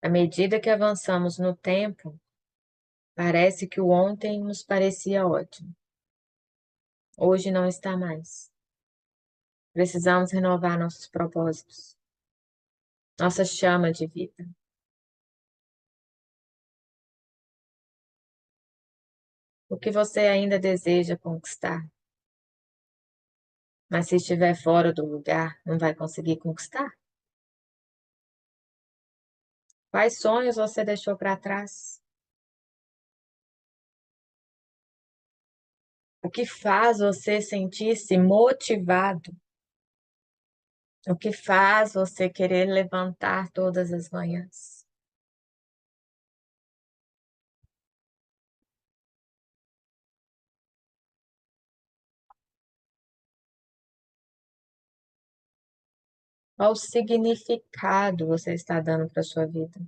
À medida que avançamos no tempo, parece que o ontem nos parecia ótimo. Hoje não está mais. Precisamos renovar nossos propósitos, nossa chama de vida. O que você ainda deseja conquistar, mas se estiver fora do lugar, não vai conseguir conquistar? Quais sonhos você deixou para trás? O que faz você sentir-se motivado? O que faz você querer levantar todas as manhãs? Qual significado você está dando para a sua vida?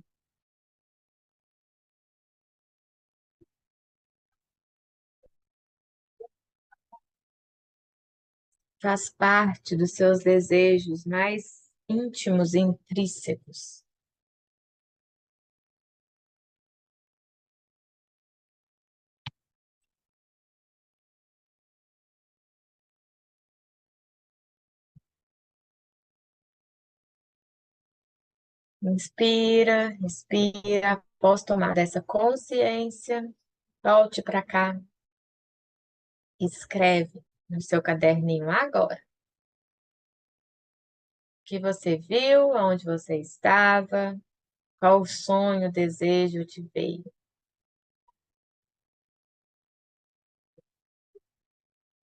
Faz parte dos seus desejos mais íntimos e intrínsecos. Inspira, respira, após tomar dessa consciência, volte para cá, escreve no seu caderninho agora o que você viu, aonde você estava, qual sonho, desejo te veio.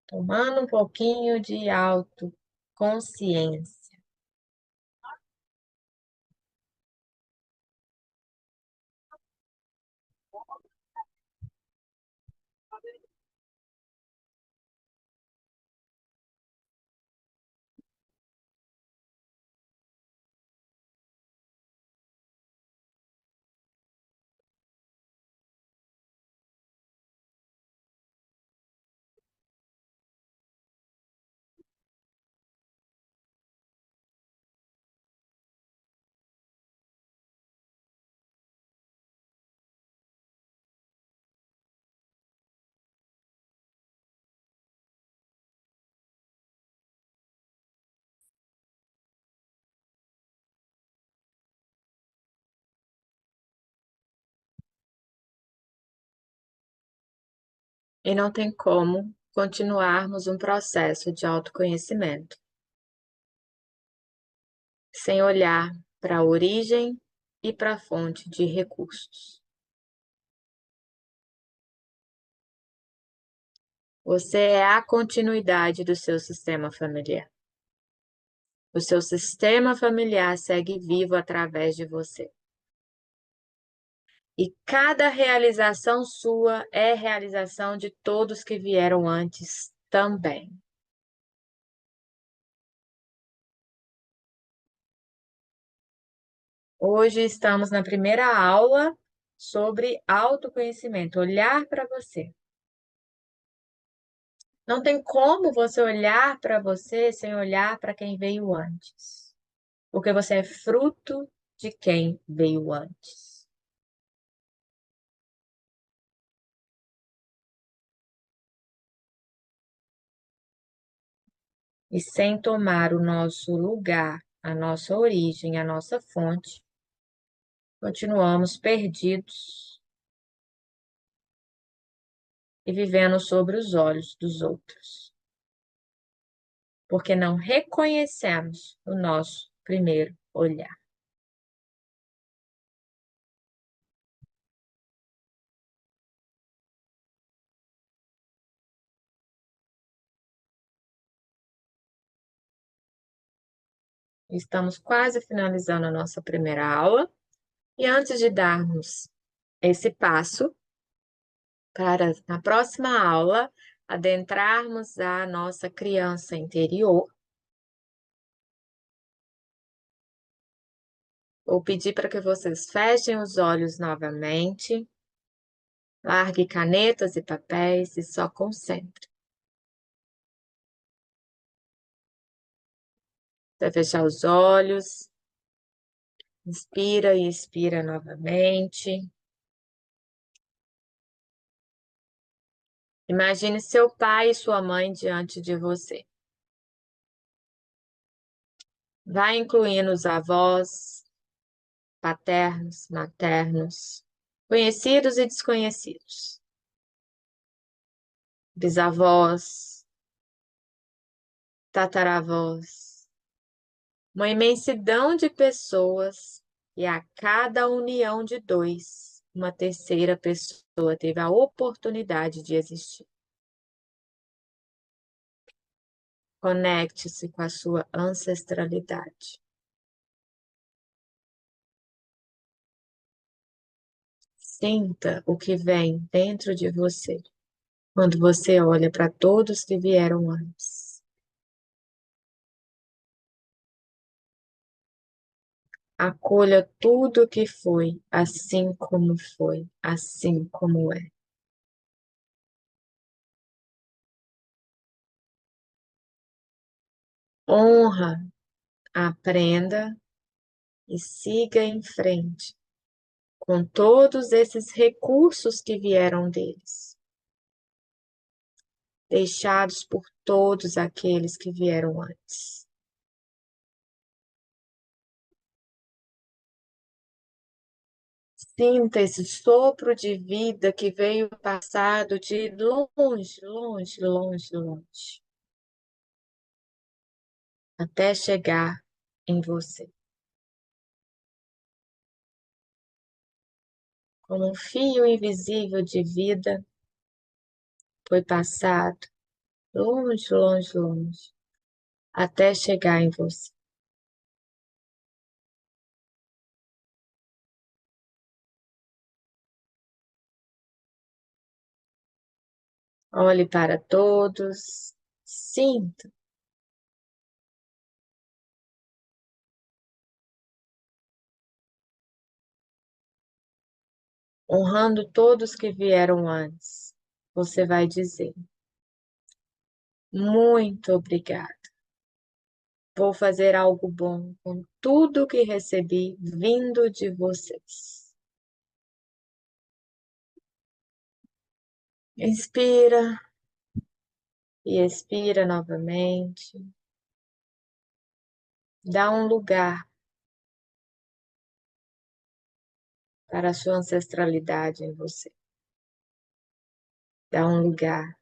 Tomando um pouquinho de autoconsciência. E não tem como continuarmos um processo de autoconhecimento sem olhar para a origem e para a fonte de recursos. Você é a continuidade do seu sistema familiar. O seu sistema familiar segue vivo através de você. E cada realização sua é realização de todos que vieram antes também. Hoje estamos na primeira aula sobre autoconhecimento, olhar para você. Não tem como você olhar para você sem olhar para quem veio antes. porque você é fruto de quem veio antes. E sem tomar o nosso lugar, a nossa origem, a nossa fonte, continuamos perdidos e vivendo sobre os olhos dos outros, porque não reconhecemos o nosso primeiro olhar. Estamos quase finalizando a nossa primeira aula e antes de darmos esse passo para, na próxima aula, adentrarmos a nossa criança interior, vou pedir para que vocês fechem os olhos novamente, largue canetas e papéis e só concentre. Vai fechar os olhos, inspira e expira novamente. Imagine seu pai e sua mãe diante de você. Vai incluindo os avós, paternos, maternos, conhecidos e desconhecidos, bisavós, tataravós, uma imensidão de pessoas e a cada união de dois, uma terceira pessoa teve a oportunidade de existir. Conecte-se com a sua ancestralidade. Sinta o que vem dentro de você quando você olha para todos que vieram antes. Acolha tudo que foi, assim como é. Honra, aprenda e siga em frente com todos esses recursos que vieram deles, deixados por todos aqueles que vieram antes. Sinta esse sopro de vida que veio passado de longe, longe, longe, longe, até chegar em você. Como um fio invisível de vida foi passado longe, longe, longe, até chegar em você. Olhe para todos, sinta, honrando todos que vieram antes. Você vai dizer: muito obrigada. Vou fazer algo bom com tudo que recebi vindo de vocês. Inspira e expira novamente. Dá um lugar para a sua ancestralidade em você. Dá um lugar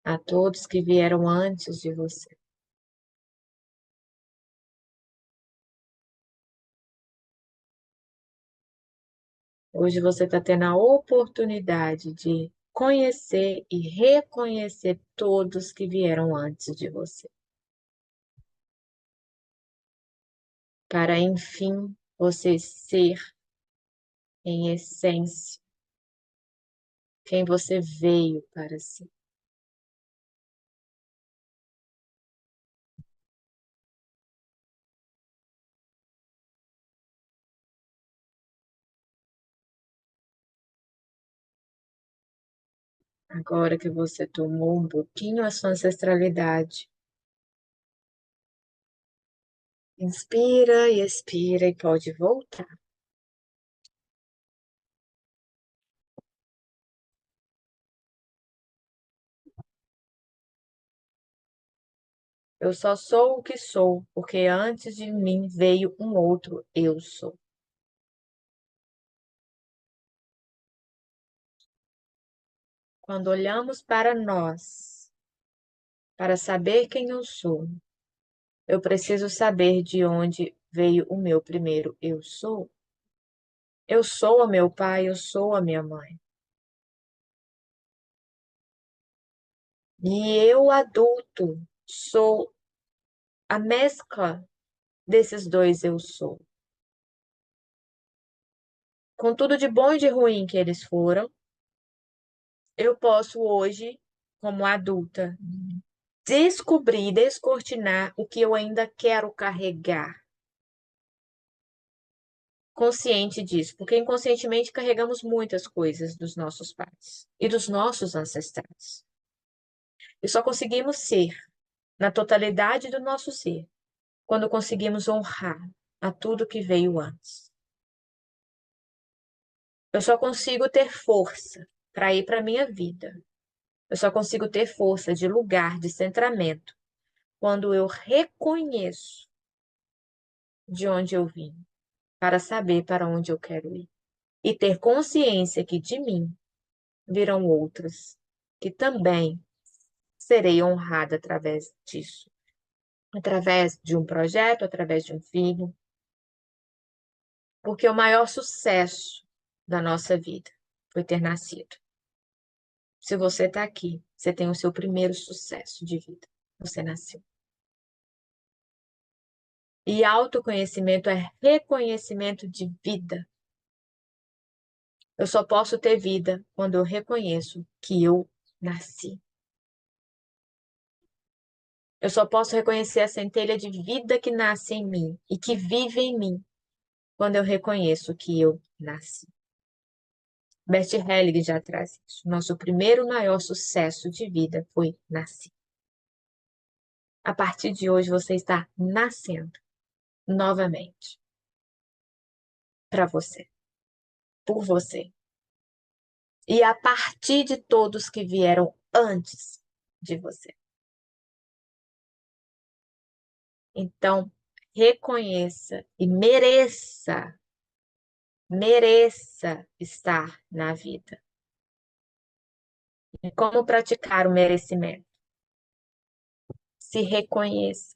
a todos que vieram antes de você. Hoje você está tendo a oportunidade de conhecer e reconhecer todos que vieram antes de você, para enfim você ser, em essência, quem você veio para ser. Agora que você tomou um pouquinho a sua ancestralidade, Inspira e expira e pode voltar. Eu só sou o que sou, porque antes de mim veio um outro eu sou. Quando olhamos para nós, para saber quem eu sou, eu preciso saber de onde veio o meu primeiro eu sou. Eu sou o meu pai, eu sou a minha mãe. E eu, adulto, sou a mescla desses dois eu sou. Com tudo de bom e de ruim que eles foram, eu posso hoje, como adulta, descobrir, descortinar o que eu ainda quero carregar. Consciente disso, porque inconscientemente carregamos muitas coisas dos nossos pais e dos nossos ancestrais. E só conseguimos ser, na totalidade do nosso ser, quando conseguimos honrar a tudo que veio antes. Eu só consigo ter força para ir para a minha vida. Eu só consigo ter força de lugar, de centramento, quando eu reconheço de onde eu vim, para saber para onde eu quero ir. E ter consciência que de mim virão outros, que também serei honrada através disso. Através de um projeto, através de um filho. Porque o maior sucesso da nossa vida foi ter nascido. Se você está aqui, você tem o seu primeiro sucesso de vida. Você nasceu. E autoconhecimento é reconhecimento de vida. Eu só posso ter vida quando eu reconheço que eu nasci. Eu só posso reconhecer a centelha de vida que nasce em mim e que vive em mim quando eu reconheço que eu nasci. Bert Hellinger já traz isso. Nosso primeiro maior sucesso de vida foi nascer. A partir de hoje você está nascendo novamente para você, por você. E a partir de todos que vieram antes de você. Então, reconheça e mereça estar na vida. E como praticar o merecimento? Se reconheça.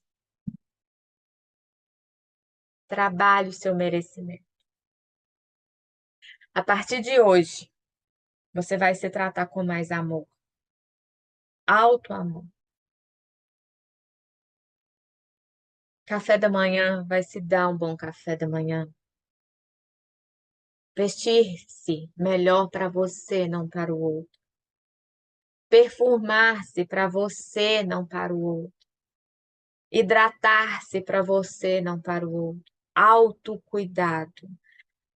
Trabalhe o seu merecimento. A partir de hoje, você vai se tratar com mais amor. Alto amor. Café da manhã, vai se dar um bom café da manhã. Vestir-se melhor para você, não para o outro. Perfumar-se para você, não para o outro. Hidratar-se para você, não para o outro. Autocuidado,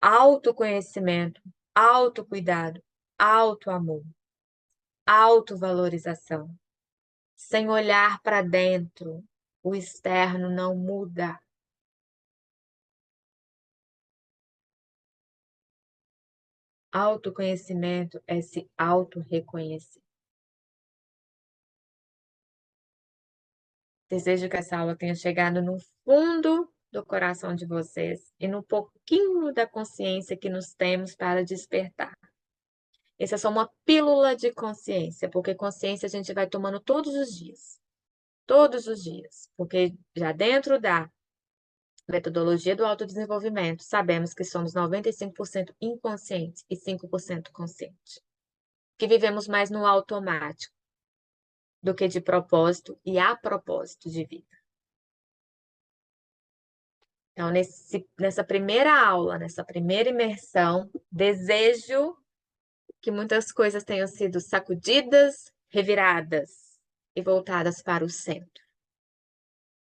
autoconhecimento, autocuidado, autoamor, autovalorização. Sem olhar para dentro, o externo não muda. Autoconhecimento é se auto-reconhecer. Desejo que essa aula tenha chegado no fundo do coração de vocês e no pouquinho da consciência que nos temos para despertar. Essa é só uma pílula de consciência, porque consciência a gente vai tomando todos os dias. Todos os dias. Porque já dentro da metodologia do autodesenvolvimento, sabemos que somos 95% inconscientes e 5% conscientes. Que vivemos mais no automático do que de propósito e a propósito de vida. Então, nessa primeira aula, nessa primeira imersão, desejo que muitas coisas tenham sido sacudidas, reviradas e voltadas para o centro.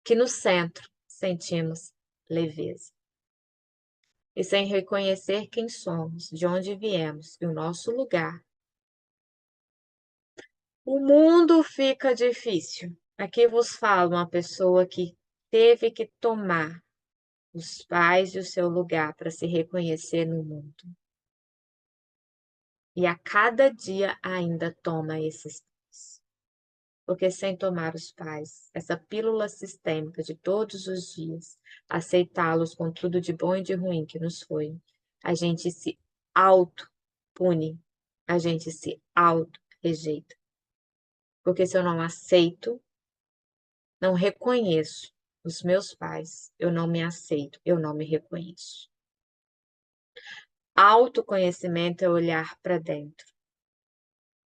Que no centro sentimos leveza. E sem reconhecer quem somos, de onde viemos e o nosso lugar, o mundo fica difícil. Aqui vos falo uma pessoa que teve que tomar os pais e o seu lugar para se reconhecer no mundo. E a cada dia ainda toma esses pais. Porque sem tomar os pais, essa pílula sistêmica de todos os dias, aceitá-los com tudo de bom e de ruim que nos foi, a gente se auto-pune, a gente se auto-rejeita. Porque se eu não aceito, não reconheço os meus pais, eu não me aceito, eu não me reconheço. Autoconhecimento é olhar para dentro.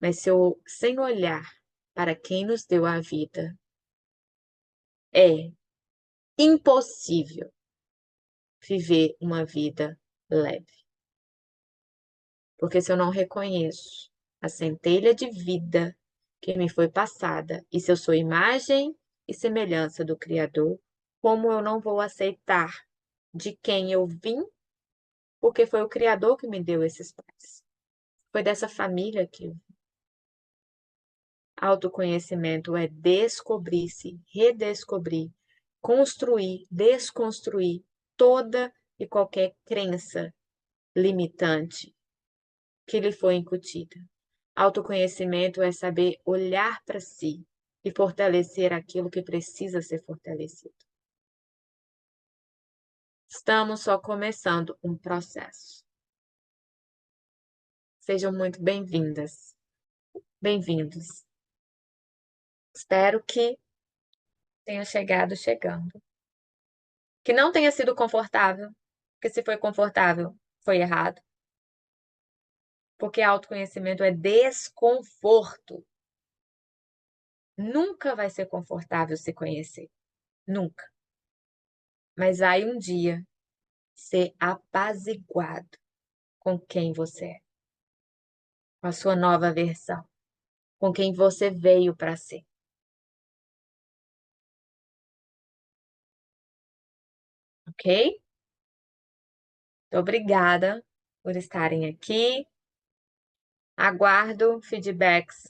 Mas se eu, sem olhar para quem nos deu a vida, é impossível viver uma vida leve. Porque se eu não reconheço a centelha de vida que me foi passada, e se eu sou imagem e semelhança do Criador, como eu não vou aceitar de quem eu vim, porque foi o Criador que me deu esses pais. Foi dessa família que eu vim. Autoconhecimento é descobrir-se, redescobrir, construir, desconstruir toda e qualquer crença limitante que lhe foi incutida. Autoconhecimento é saber olhar para si e fortalecer aquilo que precisa ser fortalecido. Estamos só começando um processo. Sejam muito bem-vindas, bem-vindos. Espero que tenha chegando. Que não tenha sido confortável, porque se foi confortável, foi errado. Porque autoconhecimento é desconforto. Nunca vai ser confortável se conhecer. Nunca. Mas vai um dia ser apaziguado com quem você é, com a sua nova versão, com quem você veio para ser. Ok? Muito obrigada por estarem aqui. Aguardo feedbacks